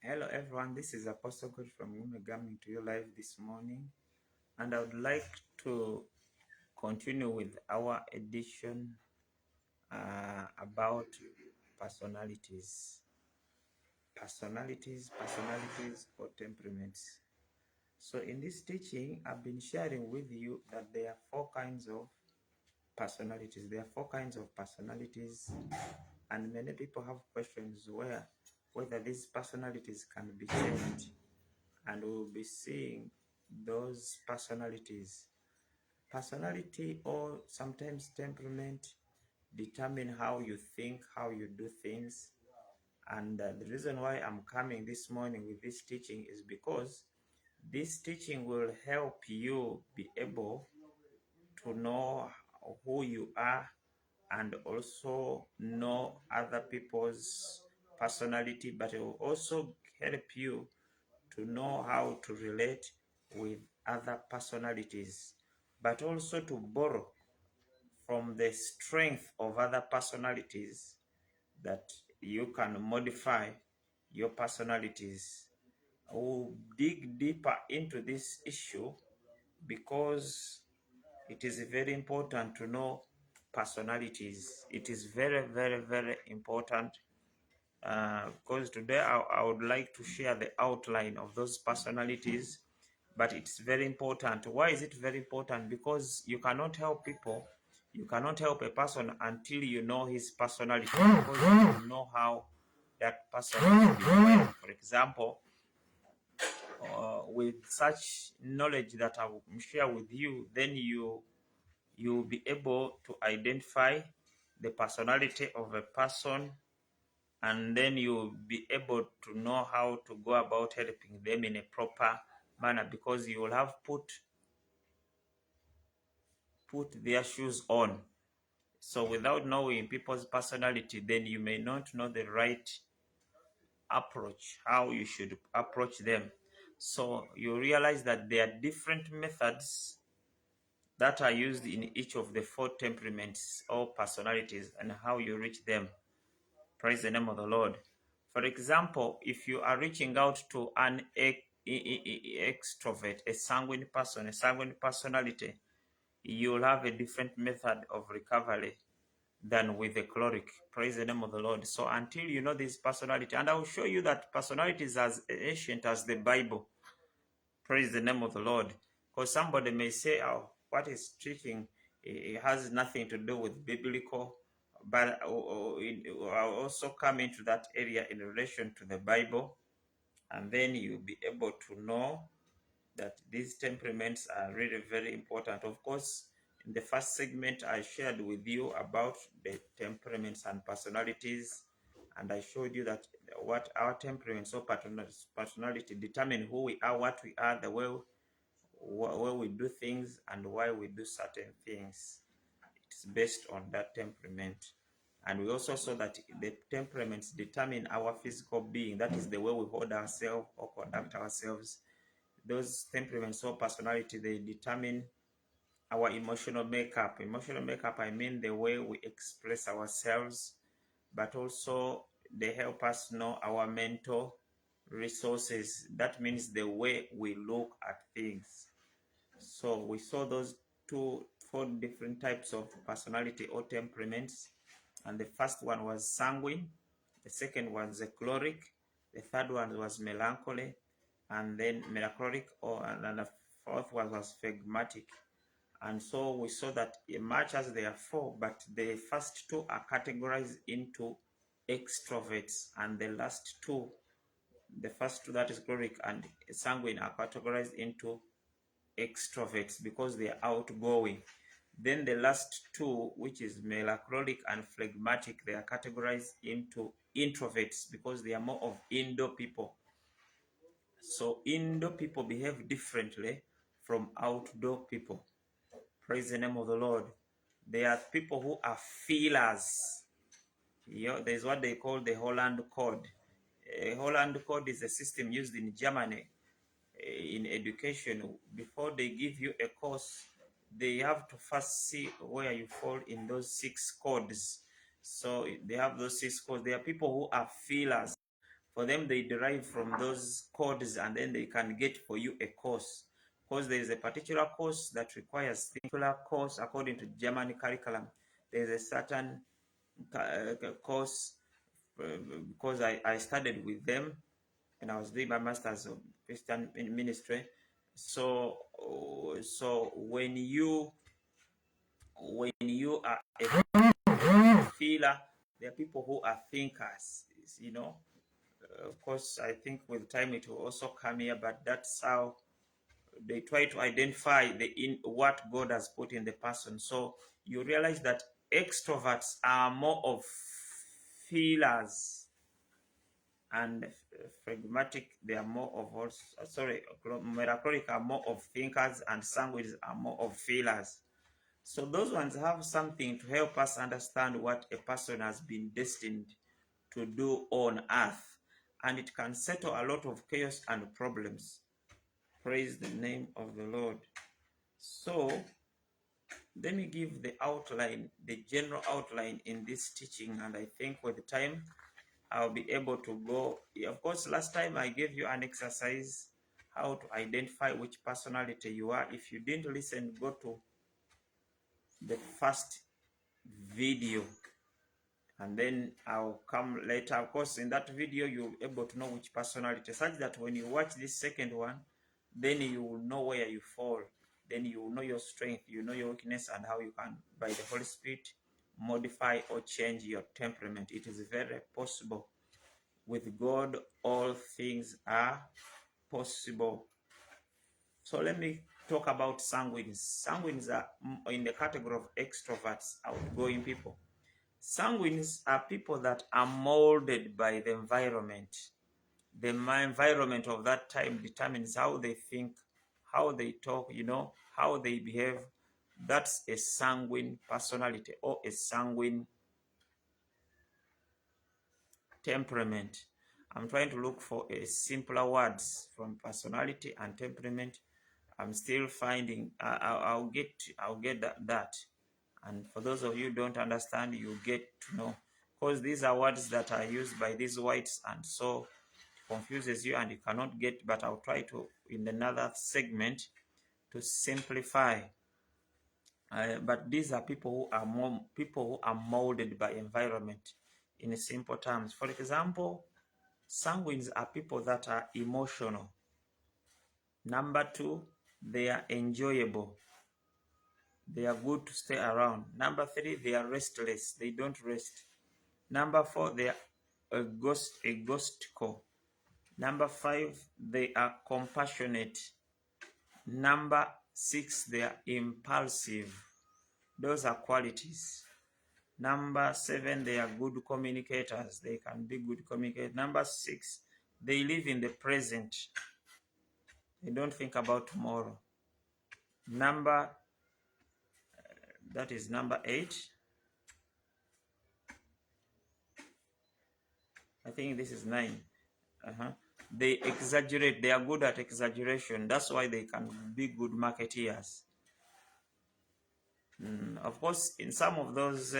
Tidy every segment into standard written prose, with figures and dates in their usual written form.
Hello everyone, this is Apostle God from Women coming to you live this morning, and I would like to continue with our edition about personalities. Personalities or temperaments. So in this teaching, I've been sharing with you that there are four kinds of personalities. There are four kinds of personalities, and many people have questions whether these personalities can be changed, and we'll be seeing those personalities. Personality or sometimes temperament determine how you think, how you do things. And the reason why I'm coming this morning with this teaching is because this teaching will help you be able to know who you are and also know other people's personality, but it will also help you to know how to relate with other personalities, but also to borrow from the strength of other personalities that you can modify your personalities. We'll dig deeper into this issue because it is very important to know personalities. It is very, very, very important because today I would like to share the outline of those personalities, but it's very important. Why is it very important? Because you cannot help people, you cannot help a person until you know his personality, because you know how that person is behaving. For example, with such knowledge that I will share with you, then you'll be able to identify the personality of a person, and then you'll be able to know how to go about helping them in a proper manner, because you will have put their shoes on. So without knowing people's personality, then you may not know the right approach, how you should approach them. So you realize that there are different methods that are used in each of the four temperaments or personalities and how you reach them. Praise the name of the Lord. For example, if you are reaching out to an extrovert, a sanguine person, a sanguine personality, you'll have a different method of recovery than with the choleric. Praise the name of the Lord. So until you know this personality, and I will show you that personality is as ancient as the Bible. Praise the name of the Lord. Because somebody may say, oh, what is teaching, it has nothing to do with biblical, but I'll also come into that area in relation to the Bible, and then you'll be able to know that these temperaments are really very important. Of course, in the first segment, I shared with you about the temperaments and personalities, and I showed you that what our temperaments or personality determine who we are, what we are, the way we do things, and why we do certain things. It's based on that temperament. And we also saw that the temperaments determine our physical being. That is the way we hold ourselves or conduct ourselves. Those temperaments or personality, they determine our emotional makeup. Emotional makeup, I mean the way we express ourselves, but also they help us know our mental resources. That means the way we look at things. So we saw those four different types of personality or temperaments. And the first one was sanguine, the second was the choleric, the third one was melancholy, and then melancholic, and the fourth one was phlegmatic. And so we saw that much as there are four, but the first two are categorized into extroverts, and the last two, the first two, that is choleric and sanguine, are categorized into extroverts because they are outgoing. Then the last two, which is melancholic and phlegmatic, they are categorized into introverts because they are more of indoor people. So indoor people behave differently from outdoor people. Praise the name of the Lord. There are people who are feelers. There's what they call the Holland Code. Holland Code is a system used in Germany in education. Before they give you a course, they have to first see where you fall in those 6 codes. So they have those 6 codes. There are people who are feelers. For them, they derive from those codes, and then they can get for you a course. Because there is a particular course that requires particular course according to German curriculum. There is a certain course because I studied with them and I was doing my master's of Christian ministry. So when you are a feeler, there are people who are thinkers, you know. Of course, I think with time it will also come here, but that's how they try to identify what God has put in the person. So you realize that extroverts are more of feelers, and phlegmatic, they are more of also, melancholic are more of thinkers, and sanguines are more of feelers. So those ones have something to help us understand what a person has been destined to do on earth, and it can settle a lot of chaos and problems. Praise the name of the Lord. So let me give the outline, the general outline in this teaching, and I think with time I'll be able to go. Of course, last time I gave you an exercise how to identify which personality you are. If you didn't listen, go to the first video, and then I'll come later. Of course, in that video you'll be able to know which personality, such that when you watch this second one, then you will know where you fall. Then you will know your strength, you know your weakness, and how you can, by the Holy Spirit, modify or change your temperament. It is very possible. With God, all things are possible. So let me talk about sanguines. Sanguines are in the category of extroverts, outgoing people. Sanguines are people that are molded by the environment. The environment of that time determines how they think, how they talk, you know, how they behave. That's a sanguine personality or a sanguine temperament. I'm trying to look for a simpler words from personality and temperament. I'm still finding. I'll get that. And for those of you who don't understand, you get to know, because these are words that are used by these whites, and so it confuses you and you cannot get. But I'll try to in another segment to simplify. But these are people who are molded by environment. In simple terms, for example, sanguines are people that are emotional. Number two, they are enjoyable. They are good to stay around. Number three, they are restless. They don't rest. Number four, they are egotistical. Number five, they are compassionate. Number six, they are impulsive. Those are qualities. Number seven, they are good communicators. They can be good communicators. Number six, they live in the present. They don't think about tomorrow. That is number 8. I think this is 9. They exaggerate. They are good at exaggeration. That's why they can be good marketeers. Of course, in some of those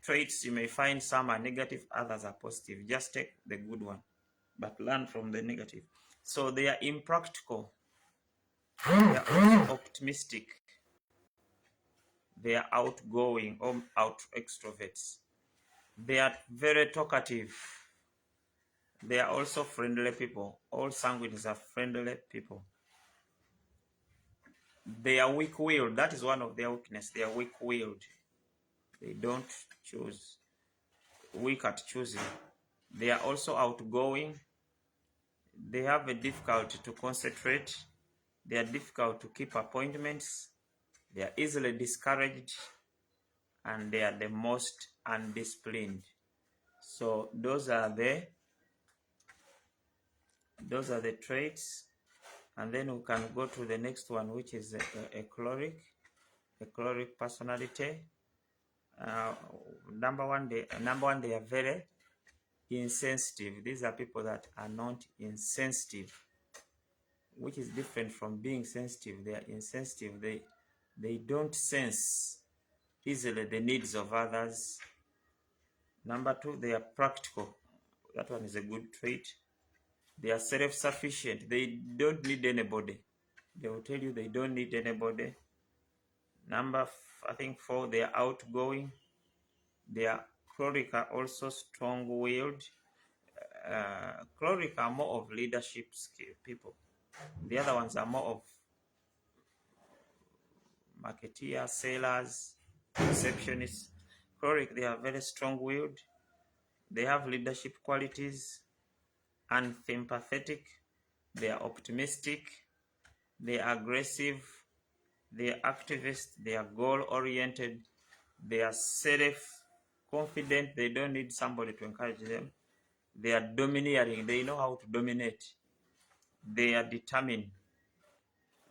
traits, you may find some are negative, others are positive. Just take the good one, but learn from the negative. So they are impractical. They are also optimistic. They are outgoing or out extroverts. They are very talkative. They are also friendly people. All sanguines are friendly people. They are weak-willed. That is one of their weaknesses. They are weak-willed. They don't choose. Weak at choosing. They are also outgoing. They have a difficulty to concentrate. They are difficult to keep appointments. They are easily discouraged. And they are the most undisciplined. So those are the traits. And then we can go to the next one, which is a chloric personality. Number one, they are very insensitive. These are people that are not insensitive, which is different from being sensitive. They are insensitive. They don't sense easily the needs of others. Number 2, they are practical. That one is a good trait. They are self-sufficient. They don't need anybody. They will tell you they don't need anybody. I think 4, they are outgoing. They are choleric, are also strong-willed. Choleric are more of leadership skill people. The other ones are more of marketeers, sellers, receptionists. Choleric, they are very strong-willed. They have leadership qualities, unsympathetic, they are optimistic, they are aggressive, they are activist, they are goal-oriented, they are self-confident, they don't need somebody to encourage them. They are domineering, they know how to dominate. They are determined.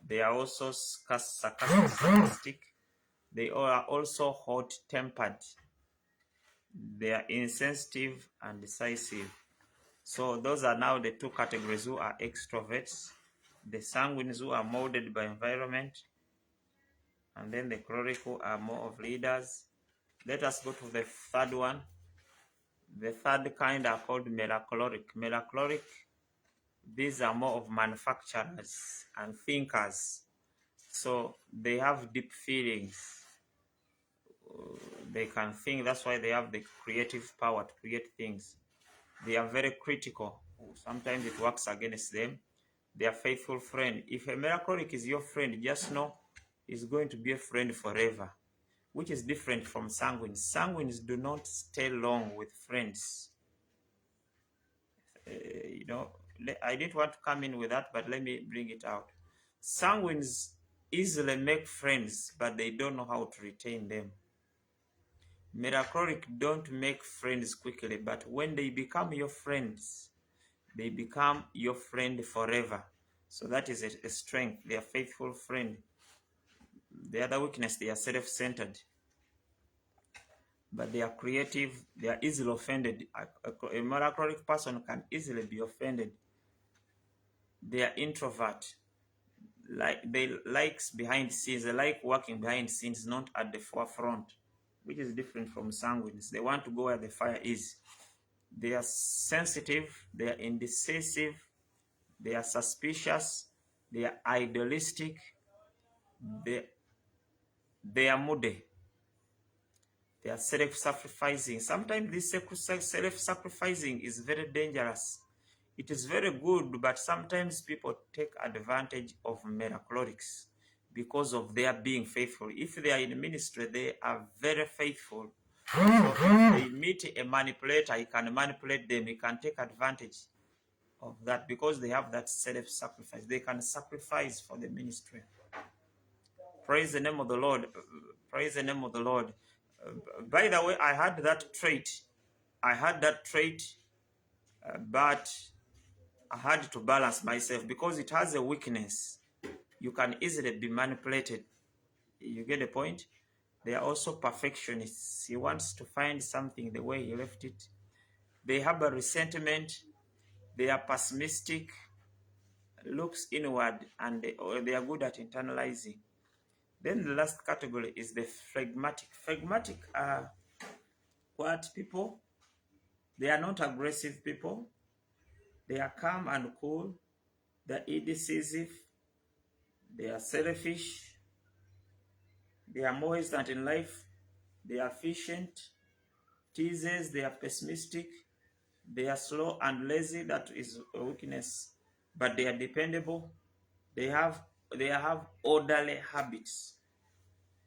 They are also sarcastic. They are also hot-tempered. They are insensitive and decisive. So those are now the 2 categories who are extroverts. The sanguines who are molded by environment, and then the choleric who are more of leaders. Let us go to the 3rd one. The 3rd kind are called melacholeric. Melacholeric, these are more of manufacturers and thinkers. So they have deep feelings. They can think, that's why they have the creative power to create things. They are very critical. Sometimes it works against them. They are faithful friend. If a melancholic is your friend, just know he's going to be a friend forever, which is different from sanguines. Sanguines do not stay long with friends. I didn't want to come in with that, but let me bring it out. Sanguines easily make friends, but they don't know how to retain them. Melancholic don't make friends quickly, but when they become your friends, they become your friend forever. So that is a strength. They are faithful friend. The other weakness, they are self-centered. But they are creative. They are easily offended. A melancholic person can easily be offended. They are introvert. They likes behind scenes. They like working behind scenes, not at the forefront, which is different from sanguines. They want to go where the fire is. They are sensitive. They are indecisive. They are suspicious. They are idealistic. They are moody. They are self-sacrificing. Sometimes this self-sacrificing is very dangerous. It is very good, but sometimes people take advantage of melancholics because of their being faithful. If they are in ministry, they are very faithful. So if they meet a manipulator, he can manipulate them. He can take advantage of that because they have that self-sacrifice. They can sacrifice for the ministry. Praise the name of the Lord. Praise the name of the Lord. By the way, I had that trait. But I had to balance myself because it has a weakness. You can easily be manipulated. You get the point? They are also perfectionists. He wants to find something the way he left it. They have a resentment. They are pessimistic, looks inward, and they are good at internalizing. Then the last category is the phlegmatic. Phlegmatic are quiet people. They are not aggressive people. They are calm and cool. They are indecisive. They are selfish. They are more hesitant in life. They are efficient. Teasers. They are pessimistic. They are slow and lazy. That is a weakness. But they are dependable. They have orderly habits.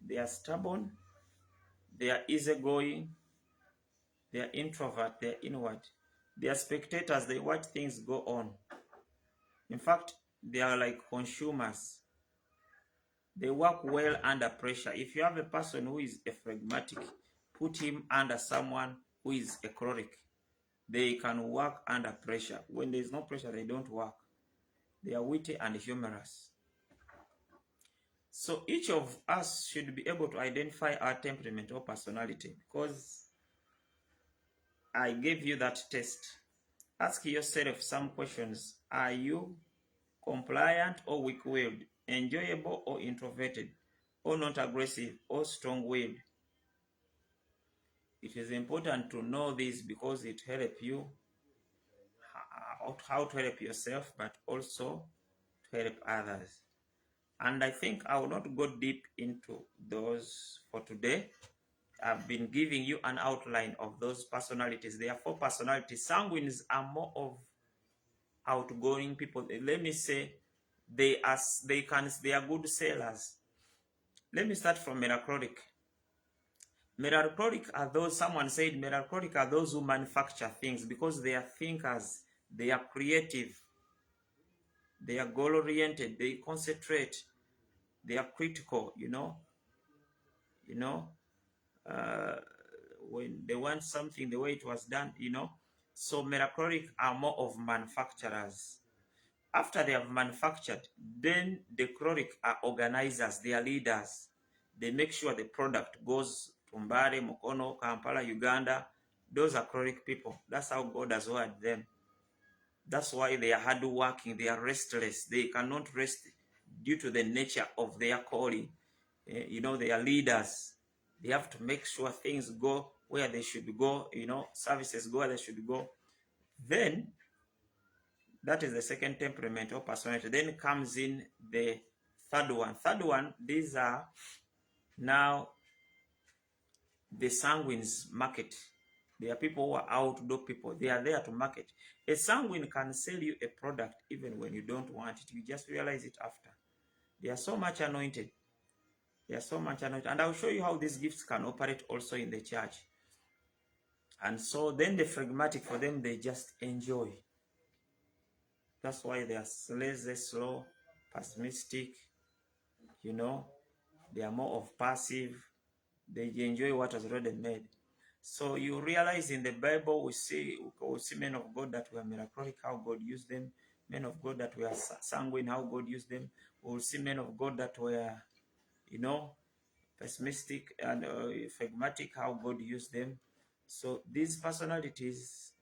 They are stubborn. They are easygoing. They are introvert. They are inward. They are spectators. They watch things go on. In fact, they are like consumers. They work well under pressure. If you have a person who is a phlegmatic, put him under someone who is a choleric. They can work under pressure. When there is no pressure, they don't work. They are witty and humorous. So each of us should be able to identify our temperament or personality because I gave you that test. Ask yourself some questions. Are you compliant or weak-willed, enjoyable or introverted, or not aggressive or strong-willed? It is important to know this because it helps you how to help yourself, but also to help others. And I think I will not go deep into those for today. I've been giving you an outline of those personalities. There are 4 personalities. Sanguines are more of outgoing people. Let me say they are good sellers. Let me start from melancholic. Melancholic are those, someone said melancholic are those who manufacture things because they are thinkers, they are creative, they are goal oriented, they concentrate, they are critical, uh, when they want something the way it was done, So melancholic are more of manufacturers. After they have manufactured, then the chloric are organizers, they are leaders. They make sure the product goes to Mbale, Mukono, Kampala, Uganda. Those are chloric people. That's how God has wired them. That's why they are hardworking, they are restless. They cannot rest due to the nature of their calling. They are leaders. They have to make sure things go where they should go, services go where they should go. Then that is the second temperament or personality. Then comes in the third one. Third one, these are now the sanguines market. They are people who are outdoor people. They are there to market. A sanguine can sell you a product even when you don't want it. You just realize it after. They are so much anointed. They are so much anointed. And I'll show you how these gifts can operate also in the church. And so then the phlegmatic, for them, they just enjoy. That's why they are lazy, slow, pessimistic, they are more of passive. They enjoy what was already made. So you realize in the Bible, we see men of God that were melancholic, how God used them. Men of God that were sanguine, how God used them. We will see men of God that were, pessimistic and phlegmatic, how God used them. So these personalities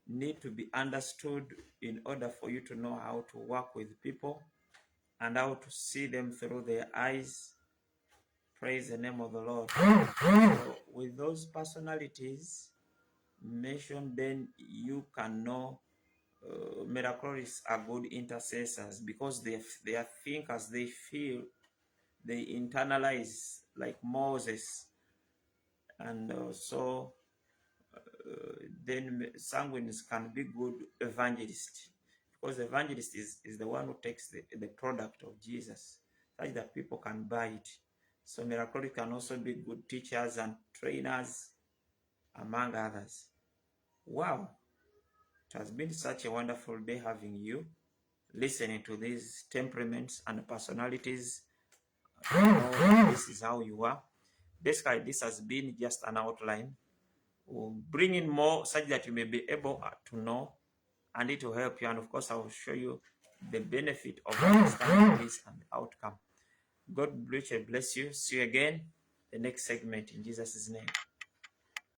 need to be understood in order for you to know how to work with people and how to see them through their eyes. Praise the name of the Lord. So with those personalities mentioned, then you can know miracles are good intercessors because they are thinkers, they feel, they internalize like Moses. And then sanguines can be good evangelists because the evangelist is the one who takes the product of Jesus such that people can buy it. So miracles can also be good teachers and trainers, among others. Wow, it has been such a wonderful day having you listening to these temperaments and personalities. This is how you are. Basically, this has been just an outline. We'll bring in more such that you may be able to know, and it will help you. And of course, I will show you the benefit of understanding this and the outcome. God bless you. See you again the next segment in Jesus' name.